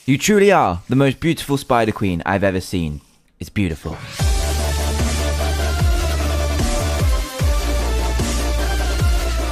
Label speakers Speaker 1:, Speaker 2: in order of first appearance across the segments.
Speaker 1: You truly are the most beautiful Spider Queen I've ever seen. It's beautiful.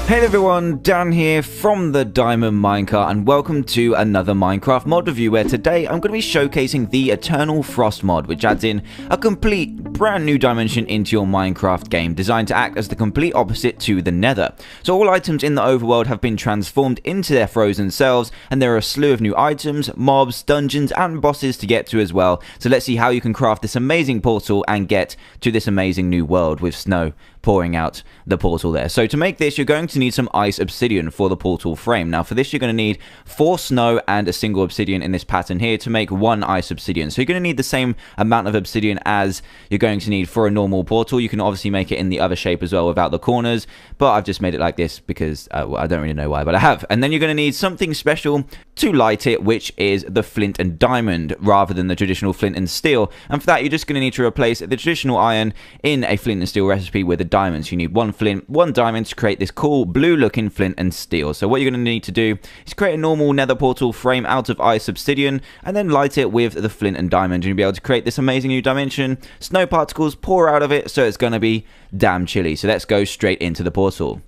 Speaker 1: Hey everyone, Dan here from the Diamond Minecart, and welcome to another Minecraft mod review where today I'm going to be showcasing the Eternal Frost mod, which adds in a complete brand new dimension into your Minecraft game, designed to act as the complete opposite to the Nether. So all items in the overworld have been transformed into their frozen selves, and there are a slew of new items, mobs, dungeons and bosses to get to as well. So let's see how you can craft this amazing portal and get to this amazing new world with snow pouring out the portal there. So to make this, you're going to need some ice obsidian for the portal frame. Now for this, you're going to need 4 snow and a single obsidian in this pattern here to make 1 ice obsidian. So you're going to need the same amount of obsidian as you're going to need for a normal portal. You can obviously make it in the other shape as well without the corners, but I've just made it like this because well, I don't really know why, but I have. And then you're going to need something special to light it, which is the flint and diamond rather than the traditional flint and steel. And for that, you're just going to need to replace the traditional iron in a flint and steel recipe with a diamonds. You need 1 flint, 1 diamond to create this cool blue looking flint and steel. So what you're going to need to do is create a normal nether portal frame out of ice obsidian and then light it with the flint and diamond, and you'll be able to create this amazing new dimension. Snow particles pour out of it, so it's going to be damn chilly. So let's go straight into the portal.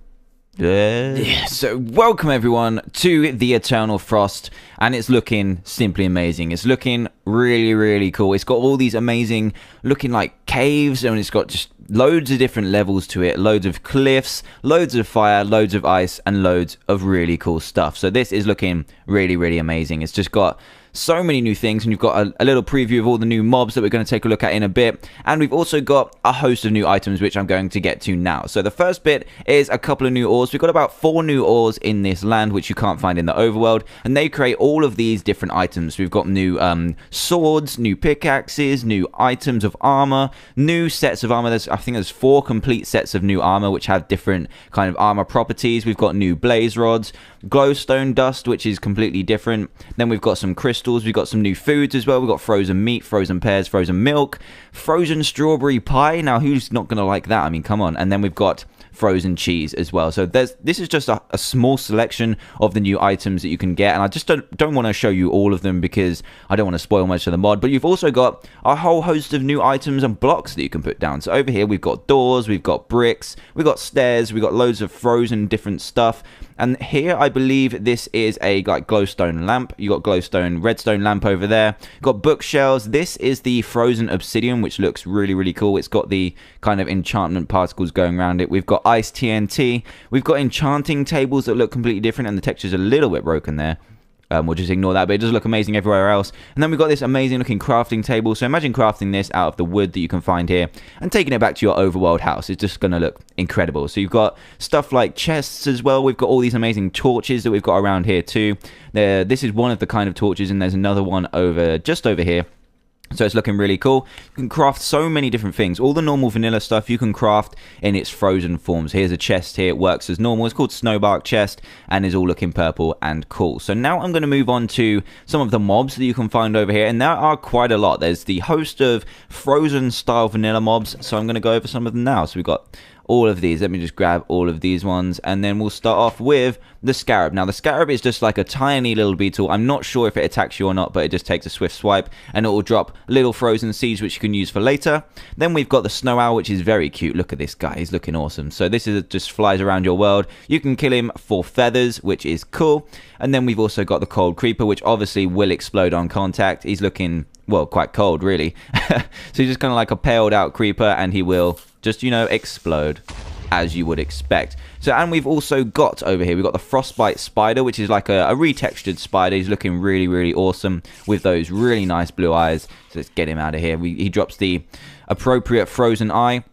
Speaker 1: Yeah, so welcome everyone to the Eternal Frost, and it's looking simply amazing. It's looking really cool. It's got all these amazing looking like caves, and it's got just loads of different levels to it, loads of cliffs, loads of fire, loads of ice, and loads of really cool stuff. So this is looking really amazing. It's just got so many new things, and you've got a little preview of all the new mobs that we're going to take a look at in a bit, and we've also got a host of new items which I'm going to get to now. So the first bit is a couple of new ores. We've got about 4 new ores in this land which you can't find in the overworld, and they create all of these different items. We've got new swords, new pickaxes, new items of armor, new sets of armor. I think there's 4 complete sets of new armor which have different kind of armor properties. We've got new blaze rods, glowstone dust, which is completely different. Then we've got some crystals. We've got some new foods as well. We've got frozen meat, frozen pears, frozen milk, frozen strawberry pie. Now, who's not going to like that? I mean, come on. And then we've got frozen cheese as well. So this is just a small selection of the new items that you can get, and I just don't want to show you all of them because I don't want to spoil much of the mod. But you've also got a whole host of new items and blocks that you can put down. So over here we've got doors, we've got bricks, we've got stairs, we've got loads of frozen different stuff. And here I believe this is a like glowstone lamp. You got glowstone redstone lamp over there. You've got bookshelves. This is the frozen obsidian, which looks really cool. It's got the kind of enchantment particles going around it. We've got ice TNT. We've got enchanting tables that look completely different, and the texture's a little bit broken there. We'll just ignore that, but it does look amazing everywhere else. And then we've got this amazing looking crafting table. So imagine crafting this out of the wood that you can find here and taking it back to your overworld house. It's just going to look incredible. So you've got stuff like chests as well. We've got all these amazing torches that we've got around here too. This is one of the kind of torches, and there's another one just over here. So it's looking really cool. You can craft so many different things. All the normal vanilla stuff you can craft in its frozen forms. Here's a chest here. It works as normal. It's called Snowbark Chest and is all looking purple and cool. So now I'm going to move on to some of the mobs that you can find over here. And there are quite a lot. There's the host of frozen style vanilla mobs. So I'm going to go over some of them now. So we've got all of these. Let me just grab all of these ones, and then we'll start off with the scarab. Now the scarab is just like a tiny little beetle. I'm not sure if it attacks you or not, but it just takes a swift swipe and it will drop little frozen seeds which you can use for later. Then we've got the snow owl, which is very cute. Look at this guy, he's looking awesome. So this is just flies around your world. You can kill him for feathers, which is cool. And then we've also got the cold creeper, which obviously will explode on contact. He's looking, well, quite cold really. So he's just kind of like a paled out creeper, and he will just, you know, explode as you would expect. So, and we've also got over here, we've got the frostbite spider, which is like a retextured spider. He's looking really awesome with those really nice blue eyes. So let's get him out of here. He drops the appropriate frozen eye.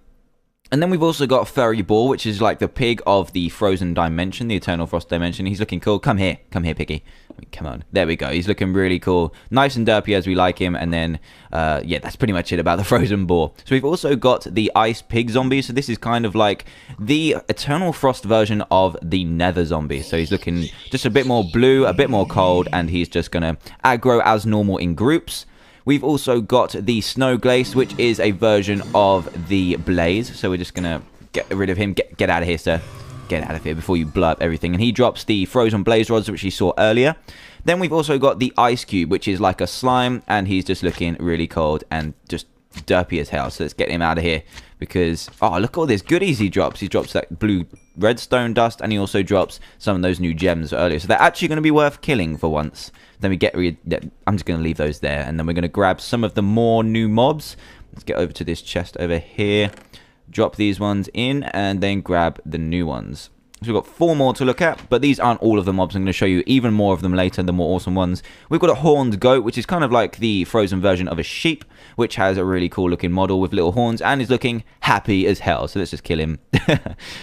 Speaker 1: And then we've also got Furry Ball, which is like the pig of the frozen dimension, the Eternal Frost dimension. He's looking cool. Come here, piggy. I mean, come on. There we go. He's looking really cool. Nice and derpy as we like him. And then, yeah, that's pretty much it about the frozen boar. So we've also got the ice pig zombie. So this is kind of like the Eternal Frost version of the nether zombie. So he's looking just a bit more blue, a bit more cold, and he's just going to aggro as normal in groups. We've also got the Snow Glace, which is a version of the Blaze. So we're just going to get rid of him. Get out of here, sir. get out of here before you blow up everything. And he drops the frozen blaze rods, which you saw earlier. Then we've also got the ice cube, which is like a slime, and he's just looking really cold and just derpy as hell. So let's get him out of here because, oh, look at all these goodies he drops. He drops that blue redstone dust, and he also drops some of those new gems earlier. So they're actually going to be worth killing for once. Then we get I'm just going to leave those there, and then we're going to grab some of the more new mobs. Let's get over to this chest over here. Drop these ones in, and then grab the new ones. So we've got 4 more to look at, but these aren't all of the mobs. I'm going to show you even more of them later, the more awesome ones. We've got a horned goat, which is kind of like the frozen version of a sheep, which has a really cool looking model with little horns and is looking happy as hell. So let's just kill him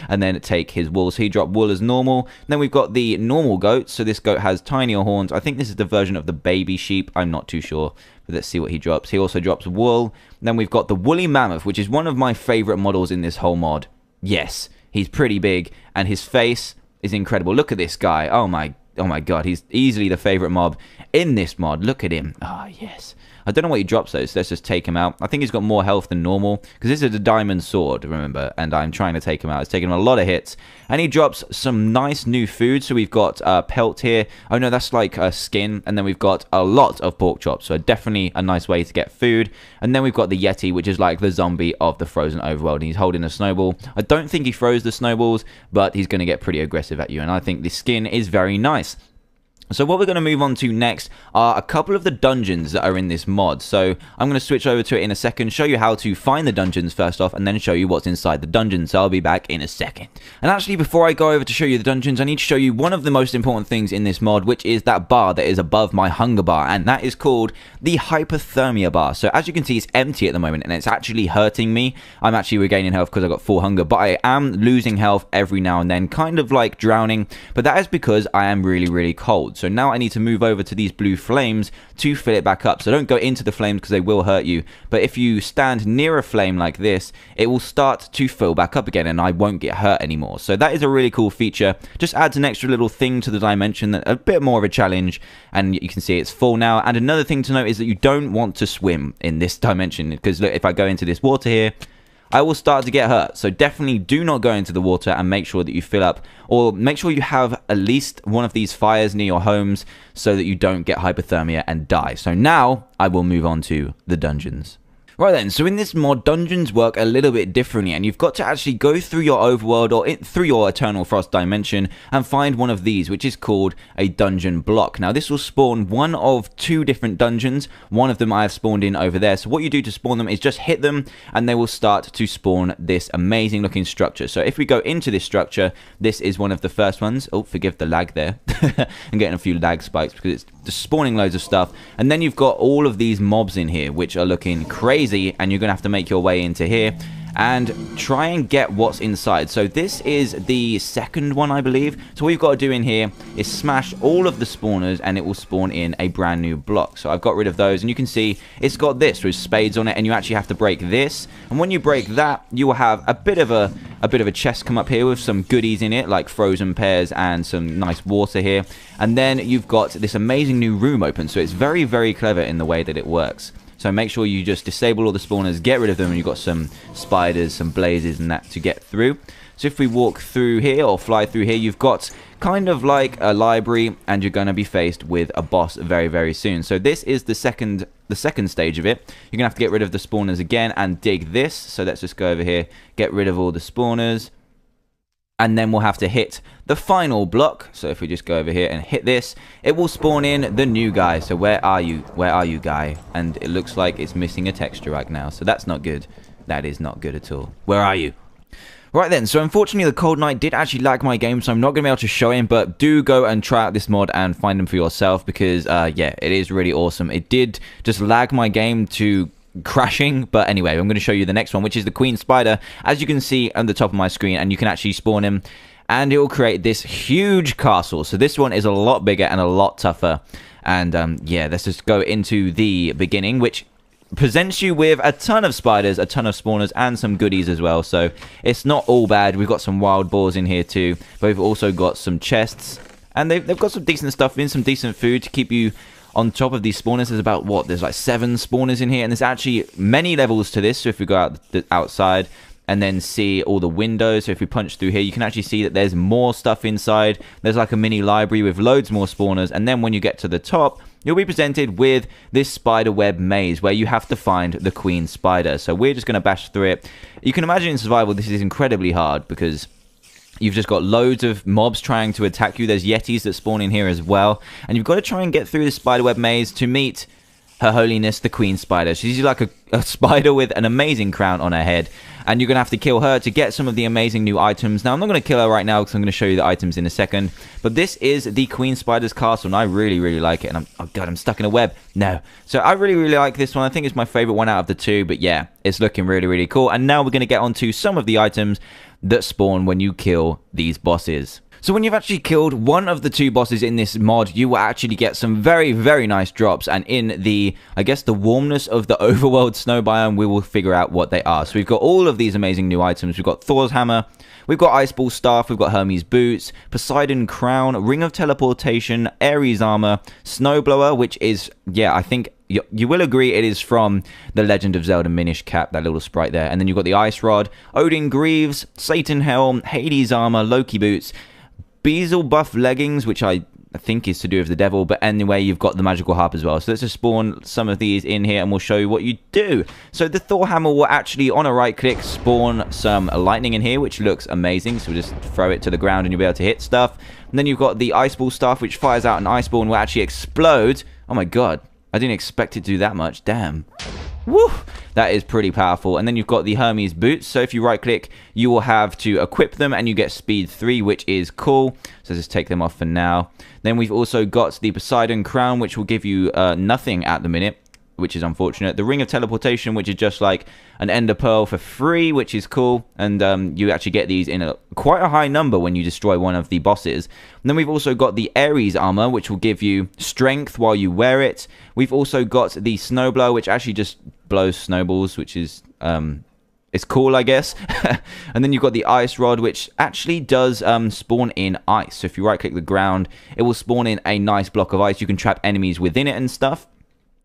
Speaker 1: and then take his wool. So he dropped wool as normal. Then we've got the normal goat. So this goat has tinier horns. I think this is the version of the baby sheep. I'm not too sure, but let's see what he drops. He also drops wool. Then we've got the woolly mammoth, which is one of my favorite models in this whole mod. Yes. He's pretty big, and his face is incredible. Look at this guy. Oh my god. He's easily the favorite mob in this mod. Look at him. Oh, yes. I don't know what he drops, though, so let's just take him out. I think he's got more health than normal, because this is a diamond sword, remember, and I'm trying to take him out. It's taking him a lot of hits, and he drops some nice new food. So we've got pelt here. Oh, no, that's like a skin, and then we've got a lot of pork chops, so definitely a nice way to get food. And then we've got the Yeti, which is like the zombie of the frozen overworld, and he's holding a snowball. I don't think he throws the snowballs, but he's going to get pretty aggressive at you, and I think the skin is very nice. So what we're going to move on to next are a couple of the dungeons that are in this mod. So I'm going to switch over to it in a second, show you how to find the dungeons first off, and then show you what's inside the dungeon. So I'll be back in a second. And actually, before I go over to show you the dungeons, I need to show you one of the most important things in this mod, which is that bar that is above my hunger bar, and that is called the hypothermia bar. So as you can see, it's empty at the moment, and it's actually hurting me. I'm actually regaining health because I got full hunger, but I am losing health every now and then, kind of like drowning, but that is because I am really, really cold. So now I need to move over to these blue flames to fill it back up. So don't go into the flames because they will hurt you. But if you stand near a flame like this, it will start to fill back up again and I won't get hurt anymore. So that is a really cool feature. Just adds an extra little thing to the dimension, that a bit more of a challenge. And you can see it's full now. And another thing to note is that you don't want to swim in this dimension, because look, if I go into this water here, I will start to get hurt. So definitely do not go into the water, and make sure that you fill up, or make sure you have at least one of these fires near your homes so that you don't get hypothermia and die. So now I will move on to the dungeons. Right then, so in this mod, dungeons work a little bit differently, and you've got to actually go through your overworld or through your Eternal Frost dimension and find one of these, which is called a dungeon block. Now, this will spawn one of 2 different dungeons. One of them I have spawned in over there. So what you do to spawn them is just hit them, and they will start to spawn this amazing looking structure. So if we go into this structure, this is one of the first ones. Oh, forgive the lag there. I'm getting a few lag spikes because it's just spawning loads of stuff. And then you've got all of these mobs in here, which are looking crazy. And you're going to have to make your way into here and try and get what's inside. So this is the second one, I believe. So what you've got to do in here is smash all of the spawners, and it will spawn in a brand new block. So I've got rid of those, and you can see it's got this with spades on it, and you actually have to break this. And when you break that, you will have a bit of a chest come up here with some goodies in it, like frozen pears and some nice water here. And then you've got this amazing new room open. So it's very, very clever in the way that it works. So make sure you just disable all the spawners, get rid of them, and you've got some spiders, some blazes, and that to get through. So if we walk through here, or fly through here, you've got kind of like a library, and you're going to be faced with a boss very, very soon. So this is the second stage of it. You're going to have to get rid of the spawners again and dig this. So let's just go over here, get rid of all the spawners. And then we'll have to hit the final block. So if we just go over here and hit this, it will spawn in the new guy. So where are you? Where are you, guy? And it looks like it's missing a texture right now. So that's not good. That is not good at all. Where are you? Right then, so unfortunately the cold night did actually lag my game, so I'm not going to be able to show him, but do go and try out this mod and find him for yourself, because yeah, it is really awesome. It did just lag my game to crashing, but anyway, I'm going to show you the next one, which is the Queen Spider, as you can see on the top of my screen, and you can actually spawn him, and it will create this huge castle. So this one is a lot bigger and a lot tougher, and yeah, let's just go into the beginning, which presents you with a ton of spiders, a ton of spawners, and some goodies as well. So it's not all bad. We've got some wild boars in here too, but we've also got some chests, and they've got some decent stuff in, some decent food to keep you on top of these spawners. There's about, what, there's like 7 spawners in here, and there's actually many levels to this. So if we go outside and then see all the windows. So if we punch through here, you can actually see that there's more stuff inside. There's like a mini library with loads more spawners, and then when you get to the top, you'll be presented with this spider web maze where you have to find the queen spider. So we're just going to bash through it. You can imagine in survival this is incredibly hard because you've just got loads of mobs trying to attack you. There's yetis that spawn in here as well, and you've got to try and get through the spider web maze to meet Her Holiness the Queen Spider. She's like a spider with an amazing crown on her head, and you're going to have to kill her to get some of the amazing new items. Now, I'm not going to kill her right now because I'm going to show you the items in a second, but this is the Queen Spider's castle, and I really, really like it. And oh god, I'm stuck in a web. No. So I really, really like this one. I think it's my favorite one out of the two, but yeah, it's looking really, really cool. And now we're going to get onto some of the items that spawn when you kill these bosses. So when you've actually killed one of the two bosses in this mod, you will actually get some very, very nice drops. And in the, I guess, the warmness of the overworld snow biome, we will figure out what they are. So we've got all of these amazing new items. We've got Thor's hammer, we've got Ice Ball staff, we've got Hermes boots, Poseidon crown, ring of teleportation, Ares armor, snowblower, which is, yeah, I think you will agree it is from The Legend of Zelda Minish Cap, that little sprite there. And then you've got the Ice Rod, Odin Greaves, Satan Helm, Hades armor, Loki boots, Beelzebub buff leggings, which I think is to do with the devil, but anyway, you've got the magical harp as well. So let's just spawn some of these in here and we'll show you what you do. So the Thor hammer will actually, on a right click, spawn some lightning in here, which looks amazing. So we'll just throw it to the ground and you'll be able to hit stuff. And then you've got the ice ball staff, which fires out an ice ball and will actually explode. Oh my god, I didn't expect it to do that much. Damn. Woo! That is pretty powerful. And then you've got the Hermes boots. So if you right click, you will have to equip them and you get speed 3, which is cool. So just take them off for now. Then we've also got the Poseidon crown, which will give you nothing at the minute, which is unfortunate. The ring of teleportation, which is just like an ender pearl for free, which is cool. And you actually get these in quite a high number when you destroy one of the bosses. And then we've also got the Ares armor, which will give you strength while you wear it. We've also got the snowblower, which actually just blows snowballs, which is it's cool, I guess. And then you've got the ice rod, which actually does spawn in ice. So if you right click the ground, it will spawn in a nice block of ice. You can trap enemies within it and stuff.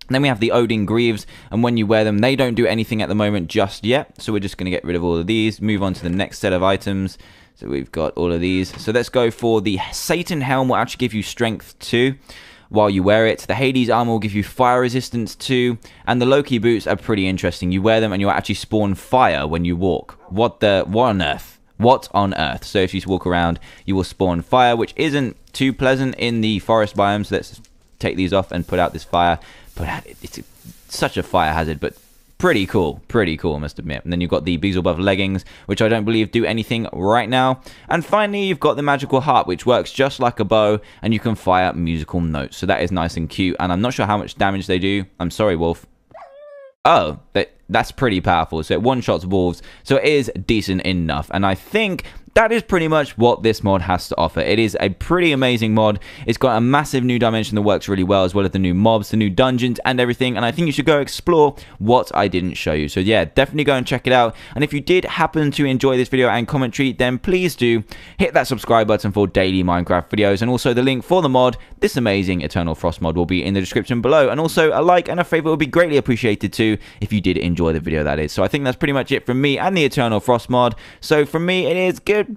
Speaker 1: And then we have the Odin Greaves, and when you wear them, they don't do anything at the moment just yet. So we're just going to get rid of all of these, move on to the next set of items. So we've got all of these. So let's go for the Satan Helm, will actually give you strength 2 while you wear it. The Hades armor will give you fire resistance 2, and the Loki boots are pretty interesting. You wear them and you'll actually spawn fire when you walk. What on earth? What on earth? So if you walk around, you will spawn fire, which isn't too pleasant in the forest biome. So let's take these off and put out this fire. It's such a fire hazard, but pretty cool, I must admit. And then you've got the Beelzebub leggings, which I don't believe do anything right now. And finally, you've got the magical harp, which works just like a bow, and you can fire musical notes. So that is nice and cute, and I'm not sure how much damage they do. I'm sorry, Wolf. Oh, that's pretty powerful. So it one-shots wolves, so it is decent enough. And I think that is pretty much what this mod has to offer. It is a pretty amazing mod. It's got a massive new dimension that works really well, as well as the new mobs, the new dungeons, and everything. And I think you should go explore what I didn't show you. So yeah, definitely go and check it out. And if you did happen to enjoy this video and commentary, then please do hit that subscribe button for daily Minecraft videos. And also the link for the mod, this amazing Eternal Frost mod, will be in the description below. And also a like and a favorite would be greatly appreciated too, if you did enjoy the video, that is. So I think that's pretty much it from me and the Eternal Frost mod. So from me, it is goodbye.